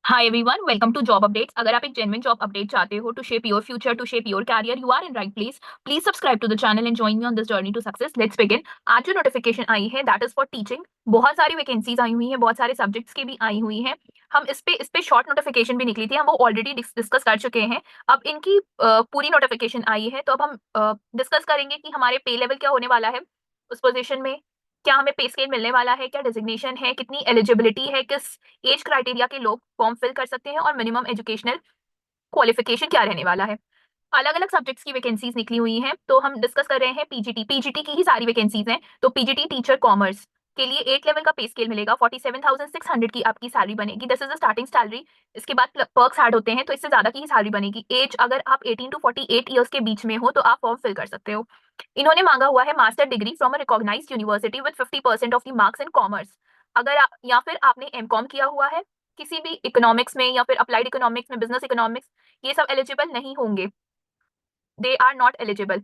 Hi everyone, welcome to job updates. अगर आप एक जेन्युइन जॉब अपडेट चाहते हो to shape your future, to shape your career, you are in right place. Please subscribe to the channel and join me on this journey to success. Let's begin. आज जो notification आई है that is for teaching. बहुत सारी vacancies आई हुई हैं, बहुत सारे subjects की भी आई हुई हैं। हम इस पे शॉर्ट नोटिफिकेशन भी निकली थी, हम वो ऑलरेडी डिस्कस कर चुके हैं। अब इनकी पूरी नोटिफिकेशन आई है, तो अब हम डिस्कस करेंगे कि हमारे पे लेवल क्या होने वाला है उस पोजिशन में, क्या हमें पे स्केल मिलने वाला है, क्या डिजिग्नेशन है, कितनी एलिजिबिलिटी है, किस एज क्राइटेरिया के लोग फॉर्म फिल कर सकते हैं, और मिनिमम एजुकेशनल क्वालिफिकेशन क्या रहने वाला है। अलग अलग सब्जेक्ट्स की वैकेंसीज निकली हुई हैं, तो हम डिस्कस कर रहे हैं पीजीटी की ही सारी वैकेंसीज हैं। तो पीजीटी टीचर कॉमर्स के लिए 8 लेवल का पे स्केल मिलेगा, 47,600 की आपकी सैलरी बनेगी। This is the starting salary. इसके बाद पर्क्स ऐड होते हैं, तो इससे ज्यादा की ही सैलरी बनेगी। एज अगर आप 18 टू 48 ईयर्स के बीच में हो तो आप फॉर्म फिल कर सकते हो। इन्होंने मांगा हुआ है master degree from a recognised university with 50% of the marks in commerce. अगर आप या फिर आपने एमकॉम किया हुआ है किसी भी इकोनॉमिक्स में, या फिर अप्लाइड इकोनॉमिक्स में, बिजनेस इकोनॉमिक्स, ये सब एलिजिबल नहीं होंगे। They are not eligible.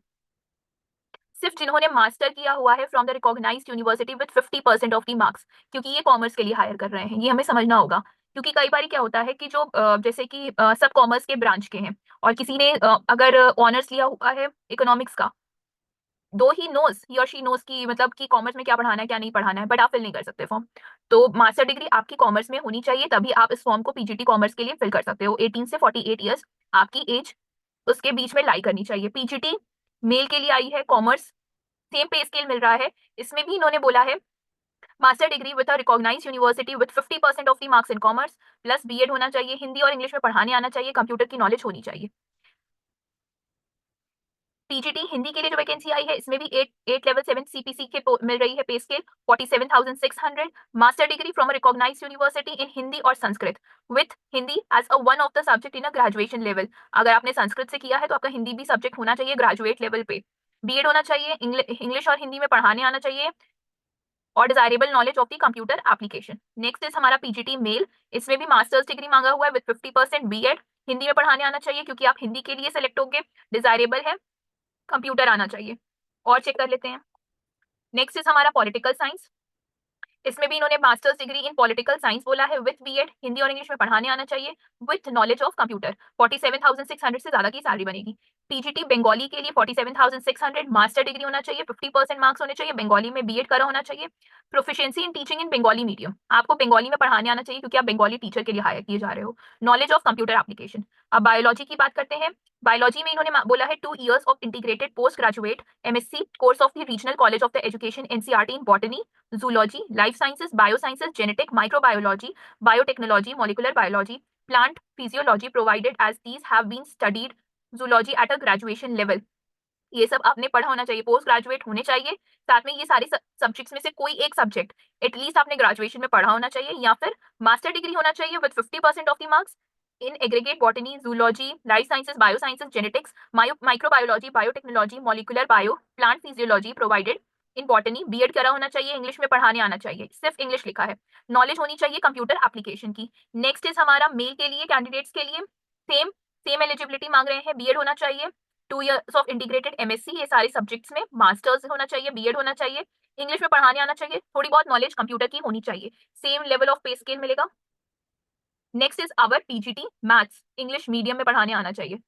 सिर्फ जिन्होंने मास्टर किया हुआ है from the recognised university with 50% of the marks, क्योंकि ये कॉमर्स के लिए हायर कर रहे हैं, ये हमें समझना होगा। क्योंकि कई बार क्या होता है कि जो जैसे कि सब कॉमर्स के ब्रांच के हैं, और किसी ने अगर ऑनर्स लिया हुआ है इकोनॉमिक्स का, दो ही और शी नोज की मतलब कि कॉमर्स में क्या पढ़ाना है क्या नहीं पढ़ाना है, बट आप फिल नहीं कर सकते फॉर्म। तो मास्टर डिग्री आपकी कॉमर्स में होनी चाहिए, तभी आप इस फॉर्म को पीजीटी कॉमर्स के लिए फिल कर सकते हो। 18 से 48 ईयर्स आपकी एज उसके बीच में लाई करनी चाहिए। पीजीटी मेल के लिए आई है, कॉमर्स, सेम पे स्केल मिल रहा है। इसमें भी इन्होंने बोला है master degree with a recognised university with 50% of the marks in commerce, plus BEd होना चाहिए, हिंदी और इंग्लिश में पढ़ाने आना चाहिए, कंप्यूटर की नॉलेज होनी चाहिए। पीजीटी हिंदी के लिए जो वैकेंसी आई है, इसमें भी 8 लेवल 7 सीपीसी के मिल रही है pay scale 47,600। Master degree from recognised university in Hindi और Sanskrit, with Hindi as a one of the subject in a graduation level. अगर आपने संस्कृत से किया है तो आपका हिंदी भी सब्जेक्ट होना चाहिए ग्रेजुएट लेवल पे। बीएड होना चाहिए, इंग्लिश और हिंदी में पढ़ाने आना चाहिए, और desirable knowledge of the computer application. Next is हमारा पीजीटी मेल। इसमें भी मास्टर्स डिग्री मांगा हुआ है विद 50% बीएड, हिंदी में पढ़ाने आना चाहिए क्योंकि आप हिंदी के लिए सेलेक्ट होंगे, डिजायरेबल है, कंप्यूटर आना चाहिए। और चेक कर लेते हैं। नेक्स्ट इज हमारा पॉलिटिकल साइंस। इसमें भी इन्होंने masters degree in political science बोला है, विथ बीएड, हिंदी और इंग्लिश में पढ़ाने आना चाहिए, विथ नॉलेज ऑफ कंप्यूटर। 47,600 से ज्यादा की सैलरी बनेगी। पीजीटी बंगाली के लिए 47,600, मास्टर डिग्री होना चाहिए, 50% मार्क्स होने चाहिए, बंगाली में बीएड करा होना चाहिए, proficiency in teaching in Bengali medium, आपको बंगाली में पढ़ाने आना चाहिए क्योंकि आप बंगाली टीचर के लिए हायर किए जा रहे हो, नॉलेज ऑफ कंप्यूटर एप्लीकेशन। अब बायोलॉजी की बात करते हैं। बायोलॉजी में इन्होंने बोला है 2 years of integrated post graduate MSc course of the regional college of the education NCERT in botany, zoology, life sciences, biosciences, genetic, microbiology, biotechnology, molecular biology, plant physiology, provided as these have been studied zoology at a graduation level। ये सब आपने पढ़ा होना चाहिए, post graduate होने चाहिए। साथ में ये सारे सब्जेक्ट्स में से कोई एक सब्जेक्ट एटलीस्ट आपने ग्रेजुएशन में पढ़ा होना चाहिए, या फिर मास्टर डिग्री होना चाहिए with 50% of the marks in aggregate botany, zoology, life sciences, biosciences, genetics, microbiology, biotechnology, molecular bio, plant physiology, provided in botany, BEd करा होना चाहिए, इंग्लिश में पढ़ाने आना चाहिए, सिर्फ इंग्लिश लिखा है, नॉलेज होनी चाहिए कंप्यूटर एप्लीकेशन की। नेक्स्ट इज हमारा मेल के लिए, कैंडिडेट्स के लिए सेम सेम एलिजिबिलिटी मांग रहे हैं, बीएड होना चाहिए, 2 years ऑफ इंटीग्रेटेड एमएससी, ये सारे सब्जेक्ट्स में मास्टर्स होना चाहिए, बीएड होना चाहिए, इंग्लिश में पढ़ाने आना चाहिए, थोड़ी बहुत नॉलेज कंप्यूटर की होनी चाहिए, same level of pay scale मिलेगा। Next is our PGT maths, English medium में पढ़ाने आना चाहिए,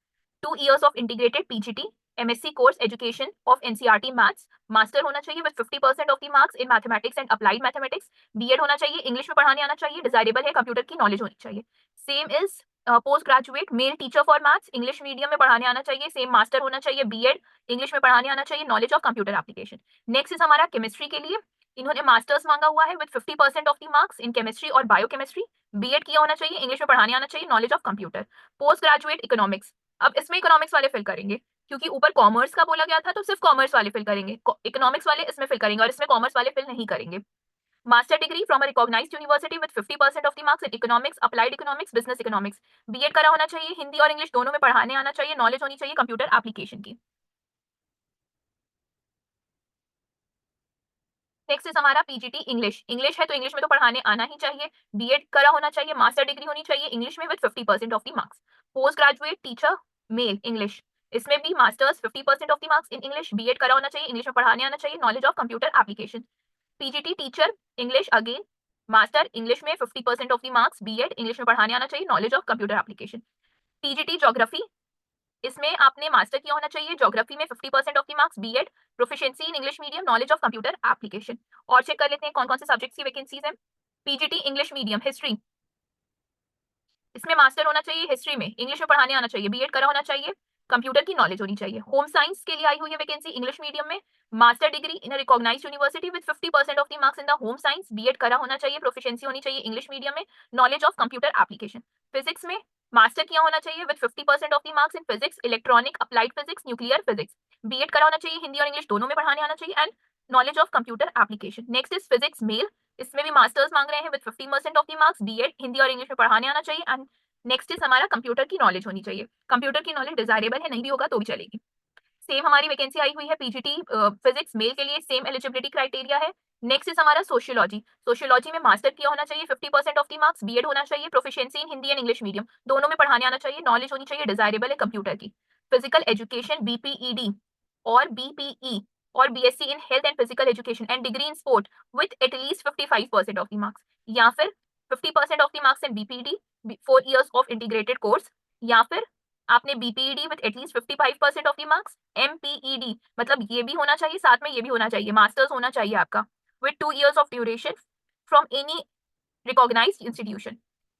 2 years of integrated PGT MSc course education of NCERT maths, master होना चाहिए with 50% of the marks in mathematics and applied mathematics, BEd होना चाहिए, English में पढ़ाने आना चाहिए, डिजायरेबल है, कंप्यूटर की नॉलेज होनी चाहिए। Same is post graduate male teacher for maths, English medium में पढ़ाने आना चाहिए, सेम मास्टर होना चाहिए, बीएड, इंग्लिश में पढ़ाने आना चाहिए, knowledge of computer application. Next is हमारा केमिस्ट्री के लिए, इन्होंने मास्टर्स मांगा हुआ है with 50% of the marks in chemistry और बायोकेमिस्ट्री, बीएड किया होना चाहिए, इंग्लिश में पढ़ाने आना चाहिए, knowledge of computer. Post graduate economics, अब इसमें इकोनॉमिक्स वाले फिल करेंगे क्योंकि ऊपर कॉमर्स का बोला गया था, तो सिर्फ कॉमर्स वाले फिल करेंगे, इकोनॉमिक्स वाले इसमें फिल करेंगे, और इसमें कॉमर्स वाले फिल नहीं करेंगे। Master degree from a recognised university with 50% of the marks in economics, applied economics, business economics, BEd करा होना चाहिए, हिंदी और इंग्लिश दोनों में पढ़ाने आना चाहिए, नॉलेज होनी चाहिए कंप्यूटर एप्लीकेशन की। नेक्स्ट इज हमारा पीजीटी इंग्लिश, इंग्लिश है तो इंग्लिश में तो पढ़ाने आना ही चाहिए, बीएड करा होना चाहिए, मास्टर डिग्री होनी चाहिए इंग्लिश में with 50% of the marks. Post graduate teacher male English, इसमें भी masters 50% of the marks in English, BEd करा होना चाहिए, इंग्लिश में पढ़ाने आना चाहिए, knowledge of computer application. PGT teacher English again, master English में 50% of the marks, BEd English में पढ़ाने आना चाहिए, knowledge of computer application. TGT geography, इसमें आपने मास्टर किया होना चाहिए, ज्योग्राफी में 50% of the marks, BEd, proficiency in English medium, knowledge of computer application. और चेक कर लेते हैं कौन कौन से सब्जेक्ट्स की वैकेंसीज हैं। पीजीटी इंग्लिश मीडियम हिस्ट्री, इसमें मास्टर होना चाहिए हिस्ट्री में, इंग्लिश में पढ़ाने आना चाहिए, बीएड करा होना चाहिए, कंप्यूटर की नॉलेज होनी चाहिए। होम साइंस के लिए आई हुई है वैकेंसी इंग्लिश मीडियम में, master degree in a recognised university with 50% of the marks in the home science, BEd करा होना चाहिए, प्रोफिशिएंसी होनी चाहिए इंग्लिश मीडियम में, knowledge of computer application. Physics में मास्टर किया होना चाहिए with 50% of the marks in physics, electronic, applied physics, nuclear physics, BEd करा होना चाहिए, हिंदी और इंग्लिश दोनों में पढ़ाने आना चाहिए, and knowledge of computer application. Next is physics male, इसमें भी मास्टर्स मांग रहे हैं with 50% of the marks, BEd Hindi और इंग्लिश में पढ़ाने आना चाहिए, एंड नेक्स्ट इज हमारा कंप्यूटर की नॉलेज होनी चाहिए। कंप्यूटर की नॉलेज डिजायरेबल है, नहीं भी होगा तो भी चलेगी। सेम हमारी वैकेंसी आई हुई है पीजीटी फिजिक्स मेल के लिए, सेम एलिजिबिलिटी क्राइटेरिया है। नेक्स्ट इज हमारा सोशियोलॉजी, सोशियोलॉजी में मास्टर किया होना चाहिए, 50% ऑफ द मार्क्स, बीएड होना चाहिए, proficiency in Hindi and English medium दोनों में पढ़ाने आना चाहिए, नॉलेज होनी चाहिए, डिजायरेबल है कंप्यूटर की। फिजिकल एजुकेशन बीपीईडी और बीपीई और BSc in health and physical education and degree in sport with at least 55% of the marks, या फिर 50% of the marks in BPD 4 years of integrated course, या फिर आपने BPEd with at least 55% of the marks, MPEd मतलब ये भी होना चाहिए, साथ में ये भी होना चाहिए, मास्टर्स होना चाहिए आपका with 2 years of duration from any recognised institution.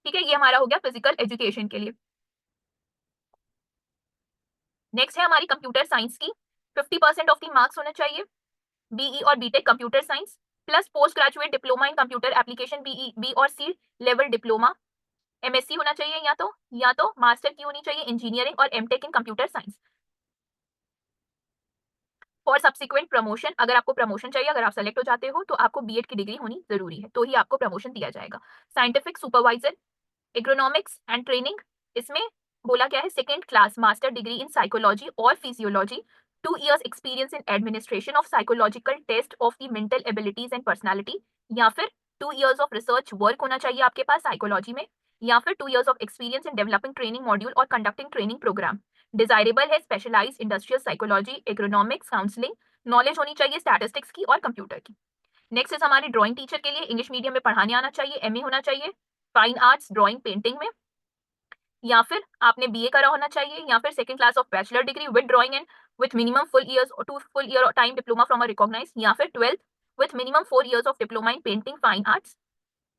ठीक है, ये हमारा हो गया फिजिकल एजुकेशन के लिए। नेक्स्ट है हमारी कंप्यूटर साइंस की, 50% ऑफ द मार्क्स होना चाहिए, बीई और BTech computer science plus post graduate diploma in computer application, BE B और सी लेवल डिप्लोमा, एमएससी होना चाहिए, या तो मास्टर की होनी चाहिए इंजीनियरिंग और MTech in computer science. For subsequent promotion, अगर आपको प्रमोशन चाहिए, अगर आप सेलेक्ट हो जाते हो तो आपको बीएड की डिग्री होनी जरूरी है, तो ही आपको प्रमोशन दिया जाएगा। Scientific supervisor agronomics and training, इसमें बोला क्या है, second class master degree in psychology और physiology, 2 years experience in administration of psychological test of the mental abilities and personality, या फिर 2 years ऑफ रिसर्च वर्क होना चाहिए आपके पास साइकोलॉजी में, या फिर 2 years of experience in developing training module और कंडक्टिंग ट्रेनिंग प्रोग्राम। डिजायरेबल है specialise industrial psychology, ergonomics, counselling, knowledge होनी चाहिए स्टैटिस्टिक्स की और कंप्यूटर की। नेक्स्ट इज हमारी ड्राइंग टीचर के लिए, इंग्लिश मीडियम में पढ़ाने आना चाहिए, एमए होना चाहिए फाइन आर्ट्स ड्राइंग पेंटिंग में, या फिर आपने बीए करा होना चाहिए, या फिर second class of bachelor degree with drawing and with minimum full years और 2 full year time diploma from a recognise, या फिर 12th with minimum 4 years of diploma in painting fine arts.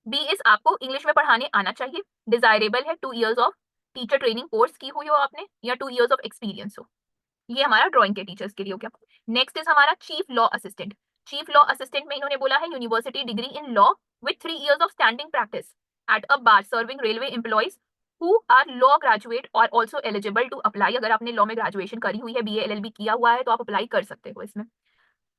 B is आपको English में पढ़ाने आना चाहिए, desirable है 2 years of teacher training course की हुई हो आपने, या 2 years ऑफ एक्सपीरियंस हो। ये हमारा ड्राइंग के टीचर्स के लिए हो गया। नेक्स्ट इज हमारा chief law assistant, chief law assistant में इन्होंने बोला है university degree in law with 3 years of standing practice at a bar serving railway employees who are law graduate और ऑल्सो एलिजिबल टू अप्लाई। अगर आपने law में graduation करी हुई है, बीए एलएलबी किया हुआ है, तो आप अप्लाई कर सकते हो इसमें।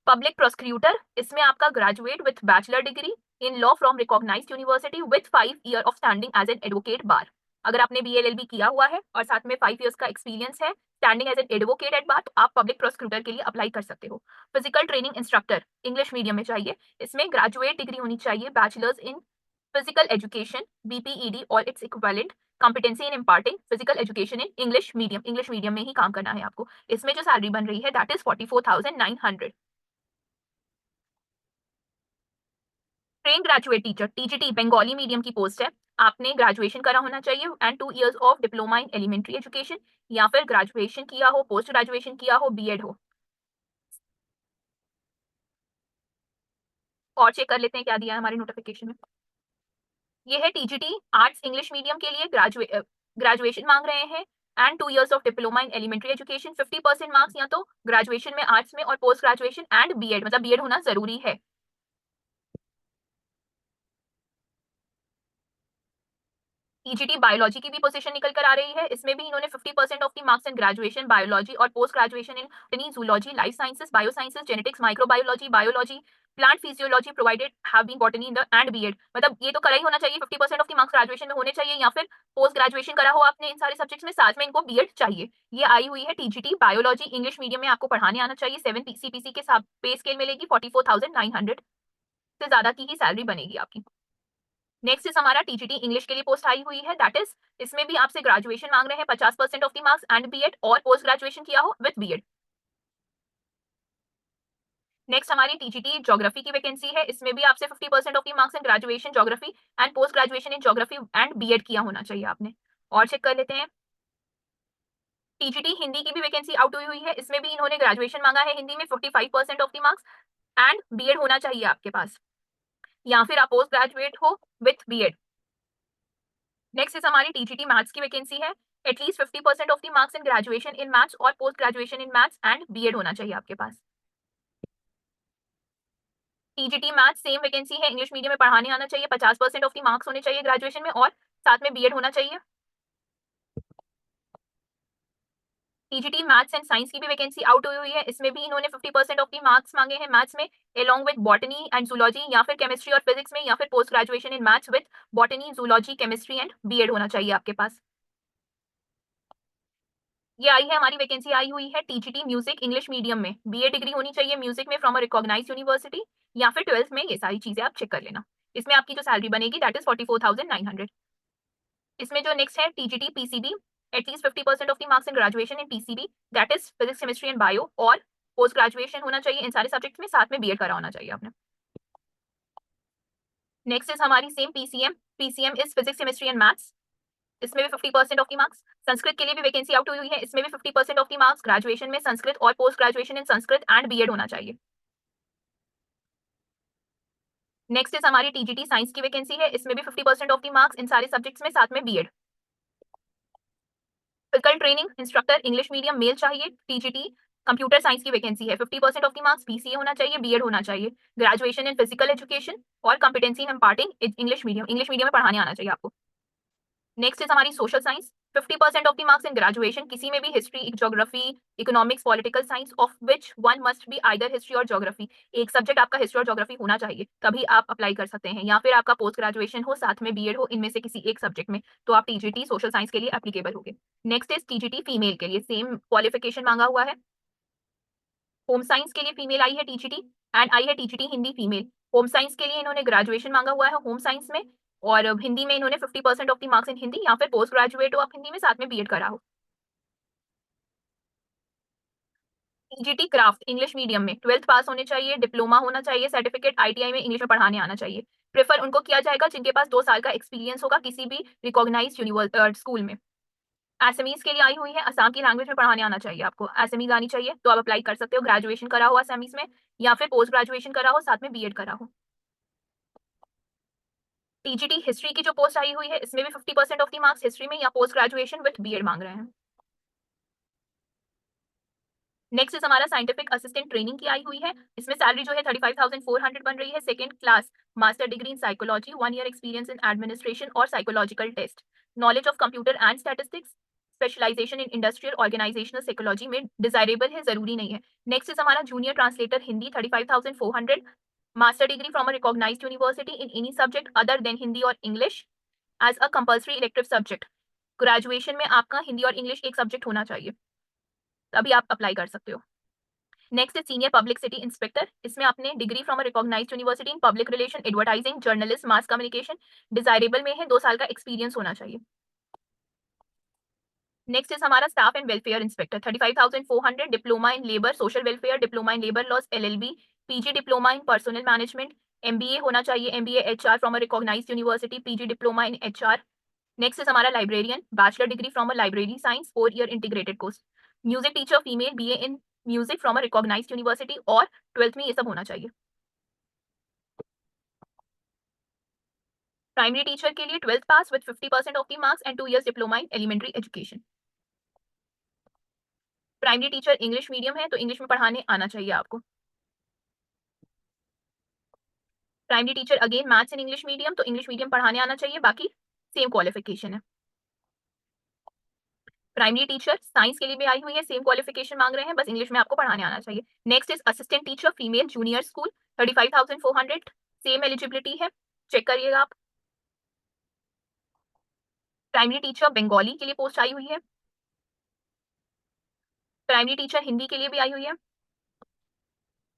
पब्लिक प्रोसिक्यूटर, इसमें आपका graduate with bachelor degree in law from recognised university with 5 year of standing as an advocate bar. अगर आपने बीएलएलबी किया हुआ है और साथ में 5 years का एक्सपीरियंस है standing as an advocate at bar, तो आप पब्लिक प्रोसिक्यूटर के लिए अप्लाई कर सकते हो। Physical training instructor English medium में चाहिए, इसमें ग्रेजुएट डिग्री होनी चाहिए, बैचलर्स इन फिजिकल एजुकेशन बीपीईडी और its equivalent, competency in imparting physical education in English medium में ही काम करना है आपको। इसमें जो सैलरी बन रही है that is 44,900। Trained graduate teacher TGT Bengali medium की पोस्ट है, आपने ग्रेजुएशन करा होना चाहिए and 2 years of diploma in elementary education, या फिर ग्रेजुएशन किया हो, पोस्ट ग्रेजुएशन किया हो, बीएड हो। और चेक कर लेते हैं क्या दिया है हमारे नोटिफिकेशन में। ये है टीजीटी आर्ट्स इंग्लिश मीडियम के लिए, ग्रेजुएशन मांग रहे हैं and 2 years of diploma in elementary education, 50% marks या तो ग्रेजुएशन में आर्ट्स में और पोस्ट ग्रेजुएशन एंड बीएड, मतलब बीएड होना जरूरी है। ईजीटी बायोलॉजी की भी पोजीशन निकल कर आ रही है, इसमें भी इन्होंने 50% of the marks in graduation biology और post graduation in botany, zoology, life sciences, bio sciences, genetics, microbiology, biology, plant physiology provided have been botany in the end BEd, मतलब ये तो करा ही होना चाहिए, 50% ऑफ द मार्क्स ग्रेजुएशन में होने चाहिए, या फिर पोस्ट ग्रेजुएशन करा हो आपने इन सारे सब्जेक्ट्स में, साथ में इनको बीएड चाहिए। ये आई हुई है टीजीटी बायोलॉजी इंग्लिश मीडियम में, आपको पढ़ाने आना चाहिए, 7 सीपीसी के साथ पे स्केल मिलेगी, 44,900 से ज्यादा की ही सैलरी बनेगी आपकी। नेक्स्ट इज हमारा टीजीटी इंग्लिश के लिए पोस्ट आई हुई है, दैट इज इसमें भी आपसे ग्रेजुएशन मांग रहे हैं, 50% of the marks and BEd, और पोस्ट ग्रेजुएशन किया हो विद बीएड। नेक्स्ट हमारी टीजीटी ज्योग्राफी की वैकेंसी है। इसमें भी आपसे 50% of the marks in graduation geography and post graduation in geography and BEd किया होना चाहिए आपने। और चेक कर लेते हैं, टीजीटी हिंदी की भी वैकेंसी आउट हुई है। इसमें भी इन्होंने ग्रेजुएशन मांगा है हिंदी में 45% of the marks and BEd होना चाहिए आपके पास, या फिर आप पोस्ट ग्रेजुएट हो विथ बीएड। नेक्स्ट इज हमारी टीजीटी मैथ्स की वैकेंसी है। At least 50% of the marks in graduation in maths और post graduation in maths and BEd होना चाहिए आपके पास। टीजीटी मैथ्स सेम वैकेंसी है, इंग्लिश मीडियम में पढ़ाने आना चाहिए, 50% ऑफ दी मार्क्स होने चाहिए ग्रेजुएशन में और साथ में बीएड होना चाहिए। टीजीटी मैथ्स एंड साइंस की भी वैकेंसी आउट हुई है। इसमें भी इन्होंने 50% ऑफ दी मार्क्स मांगे हैं मैथ्स में along with botany and zoology, या फिर केमिस्ट्री और फिजिक्स में, या फिर post graduation in maths with botany zoology chemistry and BEd होना चाहिए आपके पास। ये आई है हमारी वैकेंसी आई हुई है टीजीटी म्यूजिक इंग्लिश मीडियम में, बीए डिग्री होनी चाहिए म्यूजिक में फ्रॉम अ रिकॉग्नाइज्ड यूनिवर्सिटी, या फिर 12th में। ये सारी चीजें आप चेक कर लेना। इसमें आपकी जो सैलरी बनेगी दैट इज 44,900। इसमें जो नेक्स्ट है TGT PCB, at least 50% of the marks in graduation in PCB that is physics chemistry and bio, और पोस्ट ग्रेजुएशन होना चाहिए इन सारे सब्जेक्ट्स में, साथ में बीएड करा होना चाहिए आपने। नेक्स्ट इज हमारी same PCM, PCM is physics chemistry and maths. इसमें भी 50% ऑफ द मार्क्स। संस्कृत के लिए भी वैकेंसी आउट हुई है। इसमें भी 50% ऑफ द मार्क्स ग्रेजुएशन में संस्कृत और post graduation in Sanskrit and BEd होना चाहिए। नेक्स्ट इज हमारी टीजीटी साइंस की वैकेंसी है। इसमें भी 50% ऑफ द मार्क्स इन सारे सब्जेक्ट्स में, साथ में BEd. Physical training instructor English medium male चाहिए। टीजीटी कंप्यूटर साइंस की वैकेंसी है। 50% ऑफ द मार्क्स बीसीए होना चाहिए, बीएड होना चाहिए, ग्रेजुएशन इन फिजिकल एजुकेशन और कॉम्पिटेंसी इन इम्पार्टिंग इंग्लिश मीडियम में पढ़ाने आना चाहिए आपको। नेक्स्ट इज हमारी social science, 50% of the marks in graduation, किसी में भी history, geography, economics, political science, of which one must be either history और ज्योग्राफी। एक सब्जेक्ट आपका हिस्ट्री और ज्योग्राफी होना चाहिए, तभी आप अप्लाई कर सकते हैं, या फिर आपका पोस्ट ग्रेजुएशन हो साथ में बीएड हो, इनमें से किसी एक सब्जेक्ट में, तो आप टीजीटी सोशल साइंस के लिए एप्लीकेबल होगे। नेक्स्ट इज टीजीटी फीमेल के लिए सेम क्वालिफिकेशन मांगा हुआ है। होम साइंस के लिए फीमेल आई है टीजीटी, एंड आई है TGT Hindi female. Home science के लिए इन्होंने ग्रेजुएशन मांगा हुआ है होम साइंस में, और हिंदी में इन्होंने 50% ऑफ द मार्क्स इन हिंदी, या फिर पोस्ट ग्रेजुएट हो आप हिंदी में, साथ में बीएड करा हो। टीजीटी क्राफ्ट इंग्लिश मीडियम में 12th पास होने चाहिए, डिप्लोमा होना चाहिए, सर्टिफिकेट आईटीआई में इंग्लिश में पढ़ाने आना चाहिए। प्रेफर उनको किया जाएगा जिनके पास 2 साल का एक्सपीरियंस होगा किसी भी रिकॉग्नाइज्ड स्कूल में। एसएमईज के लिए आई हुई है, असम की लैंग्वेज में पढ़ाने आना चाहिए आपको, एसएमईज आनी चाहिए, तो आप अप्लाई कर सकते हो, ग्रेजुएशन करा हो एसएमईज में, या फिर पोस्ट ग्रेजुएशन करा हो साथ में बीएड करा हो। टीजीटी हिस्ट्री की जो पोस्ट आई हुई है, इसमें भी 50% ऑफ द मार्क्स हिस्ट्री में या पोस्ट ग्रेजुएशन विद बीएड मांग रहे हैं। नेक्स्ट इज हमारा साइंटिफिक असिस्टेंट ट्रेनिंग की आई हुई है। इसमें सैलरी जो है 35,400 बन रही है। Second class master degree in psychology, 1 year experience in administration और psychological test, knowledge of computer and statistics, specialisation in industrial organisational psychology में डिजायरेबल है, जरूरी नहीं है। नेक्स्ट इज हमारा junior translator Hindi, 35,400, master degree from a recognised university in any subject other than Hindi और English as a compulsory elective subject. Graduation में आपका हिंदी और इंग्लिश एक सब्जेक्ट होना चाहिए, तभी आप अप्लाई कर सकते हो। Next is senior public city inspector. इसमें आपने degree from a recognised university in public relation, advertising, journalist, mass communication, desirable में है, 2 साल का एक्सपीरियंस होना चाहिए। नेक्स्ट इज हमारा staff and welfare inspector, 35,400, diploma in labour social welfare, diploma in labour laws LLB, PG diploma in personnel management, MBA होना चाहिए, MBA HR from a recognised university, PG diploma in HR. Next is हमारा librarian, bachelor degree from a library science, 4 year integrated course, music teacher female, BA in music from a recognised university, और 12th में ये सब होना चाहिए। Primary teacher के लिए 12th pass with 50% of the marks and 2 years diploma in elementary education. Primary teacher English medium है, तो इंग्लिश में पढ़ाने आना चाहिए आपको। Primary teacher again maths in English medium, तो इंग्लिश मीडियम पढ़ाने आना चाहिए, बाकी सेम क्वालिफिकेशन है। प्राइमरी टीचर साइंस के लिए भी आई हुई है, सेम क्वालिफिकेशन मांग रहे हैं, बस इंग्लिश में आपको पढ़ाने आना चाहिए। Next is assistant teacher female junior school, 35,400, same eligibility है, चेक करिएगा आप। प्राइमरी टीचर बंगाली के लिए पोस्ट आई हुई है। प्राइमरी टीचर हिंदी के लिए भी आई हुई है।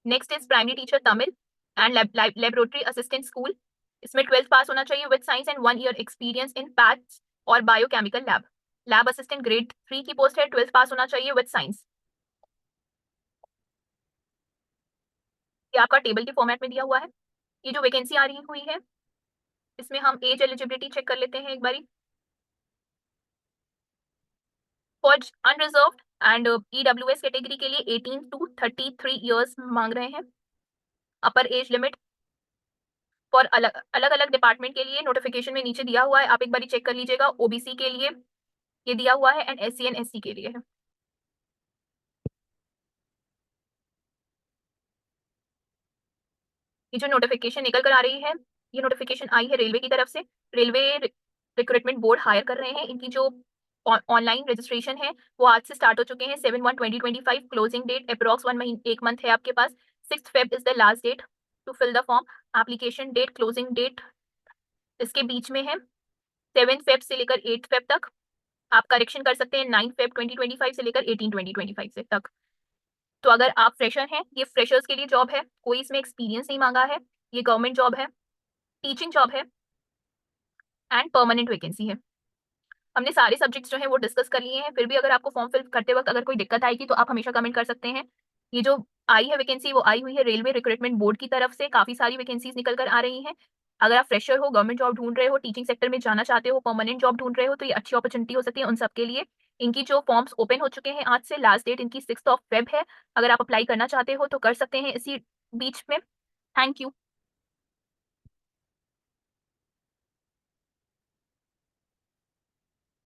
Next is primary teacher Tamil and laboratory assistant school. इसमें 12th पास होना चाहिए with science and 1 year experience in paths और biochemical lab. Lab assistant grade 3 की पोस्ट है, 12th पास होना चाहिए विद साइंस। ये आपका टेबल के फॉर्मेट में दिया हुआ है। ये जो वैकेंसी आ रही हुई है इसमें हम एज एलिजिबिलिटी चेक कर लेते हैं एक बारी। For unreserved and EWS category के लिए 18 टू 33 ईयर्स मांग रहे हैं अपर एज लिमिट। फॉर अलग अलग अलग डिपार्टमेंट के लिए नोटिफिकेशन में नीचे दिया हुआ है, आप एक बार चेक कर लीजिएगा। ओबीसी के लिए ये दिया हुआ है एंड एससी एंड एससी के लिए है। ये जो नोटिफिकेशन निकल कर आ रही है, ये नोटिफिकेशन आई है रेलवे की तरफ से। रेलवे रिक्रूटमेंट बोर्ड हायर कर रहे हैं। इनकी जो ऑनलाइन रजिस्ट्रेशन है वो आज से स्टार्ट हो चुके हैं। 7/1/2025 क्लोजिंग डेट अप्रॉक्स 1 महीने 1 मंथ है आपके पास। 6 Feb is the last date to fill the form. Application date closing date इसके बीच में है 7 Feb से लेकर 8 Feb तक। आप करेक्शन कर सकते हैं 9 Feb 2025 से लेकर 18/2025 से तक। तो अगर आप फ्रेशर हैं, ये फ्रेशर्स के लिए जॉब है, कोई इसमें एक्सपीरियंस नहीं मांगा है। ये गवर्नमेंट जॉब है, टीचिंग जॉब है एंड परमानेंट वैकेंसी है। हमने सारे सब्जेक्ट्स जो हैं वो डिस्कस कर लिए हैं। फिर भी अगर आपको फॉर्म फिल करते वक्त अगर कोई दिक्कत आएगी तो आप हमेशा कमेंट कर सकते हैं। ये जो आई है वैकेंसी वो आई हुई है रेलवे रिक्रूटमेंट बोर्ड की तरफ से। काफी सारी वैकेंसीज निकल कर आ रही हैं। अगर आप फ्रेशर हो, गवर्नमेंट जॉब ढूंढ रहे हो, टीचिंग सेक्टर में जाना चाहते हो, परमानेंट जॉब ढूंढ रहे हो, तो ये अच्छी अपॉर्चुनिटी हो सकती है उन सबके लिए। इनकी जो फॉर्म्स ओपन हो चुके हैं आज से, लास्ट डेट इनकी 6 Feb है। अगर आप अप्लाई करना चाहते हो तो कर सकते हैं इसी बीच में। Thank you.